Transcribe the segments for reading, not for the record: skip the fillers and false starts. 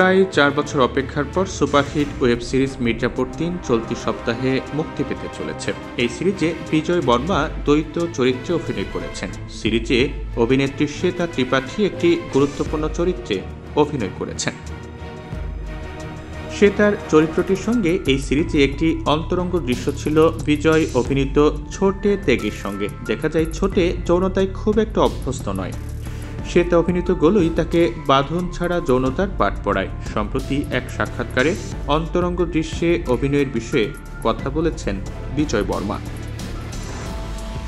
প্রায় 4 বছর অপেক্ষার পর সুপারহিট ওয়েব সিরিজ মির্জাপুর ৩ চলতি সপ্তাহে মুক্তি পেতে চলেছে। এই সিরিজে বিজয় বর্মা দ্বৈত চরিত্রে অভিনয় করেছেন। সিরিজে অভিনেত্রী শ্বেতা ত্রিপাঠী একটি গুরুত্বপূর্ণ চরিত্রে অভিনয় করেছেন। শ্বেতার চরিত্রটির সঙ্গে এই সিরিজে একটি অন্তরঙ্গ দৃশ্য ছিল বিজয় অভিনীত ছোটে তেগির সঙ্গে। দেখা যায় ছোটে যৌনতায় খুব একটা অভ্যস্ত নয়। শ্বেতা অভিনীত গোলুই তাকে বাঁধন ছাড়া যৌনতার পাঠ পড়ায়। সম্প্রতি এক সাক্ষাৎকারে অন্তরঙ্গ দৃশ্যে অভিনয়ের বিষয়ে কথা বলেছেন বিজয় বর্মা।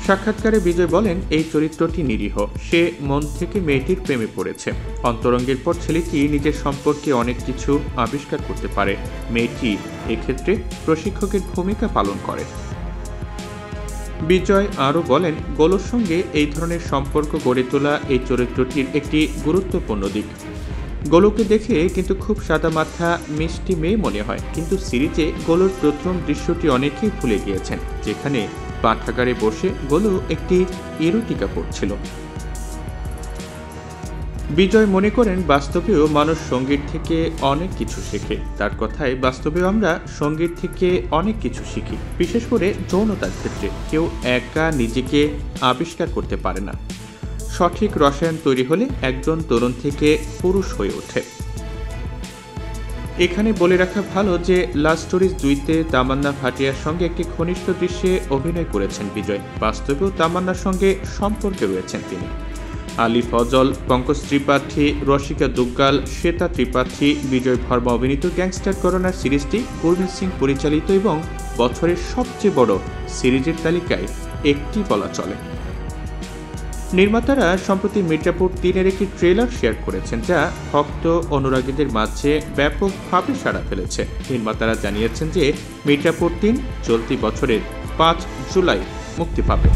সাক্ষাৎকারে বিজয় বলেন, এই চরিত্রটি নিরীহ, সে মন থেকে মেয়েটির প্রেমে পড়েছে। অন্তরঙ্গের পর ছেলেটি নিজের সম্পর্কে অনেক কিছু আবিষ্কার করতে পারে। মেয়েটি এক্ষেত্রে প্রশিক্ষকের ভূমিকা পালন করে। বিজয় আরও বলেন, গোলুর সঙ্গে এই ধরনের সম্পর্ক গড়ে তোলা এই চরিত্রটির একটি গুরুত্বপূর্ণ দিক। গোলুকে দেখে কিন্তু খুব সাদামাথা মিষ্টি মেয়ে মনে হয়, কিন্তু সিরিজে গোলুর প্রথম দৃশ্যটি অনেকেই ভুলে গিয়েছেন, যেখানে পাঠাগারে বসে গোলু একটি ইরোটিকা পড়ছিল। বিজয় মনে করেন, বাস্তবেও মানুষ সঙ্গীত থেকে অনেক কিছু শেখে। তার কথায়, বাস্তবেও আমরা সঙ্গীত থেকে অনেক কিছু শিখি, বিশেষ করে যৌনতার ক্ষেত্রে। কেউ একা নিজেকে আবিষ্কার করতে পারে না। সঠিক রসায়ন তৈরি হলে একজন তরুণ থেকে পুরুষ হয়ে ওঠে। এখানে বলে রাখা ভালো যে লাভ স্টোরিজ 2-তে তামান্না ভাটিয়ার সঙ্গে একটি ঘনিষ্ঠ দৃশ্যে অভিনয় করেছেন বিজয়। বাস্তবেও তামান্নার সঙ্গে সম্পর্কে রয়েছেন তিনি। আলী ফজল, পঙ্কজ ত্রিপাঠী, রসিকা দুগ্গাল, শ্বেতা ত্রিপাঠী, বিজয় ভার্মা অভিনীত গ্যাংস্টার করোনা সিরিজটি গুরমিত সিং পরিচালিত এবং বছরের সবচেয়ে বড় সিরিজের তালিকায় একটি বলা চলে। নির্মাতারা সম্প্রতি মির্জাপুর 3-এর একটি ট্রেলার শেয়ার করেছেন, যা ভক্ত অনুরাগীদের মাঝে ব্যাপকভাবে সাড়া ফেলেছে। নির্মাতারা জানিয়েছেন যে মির্জাপুর 3 চলতি বছরের 5 জুলাই মুক্তি পাবে।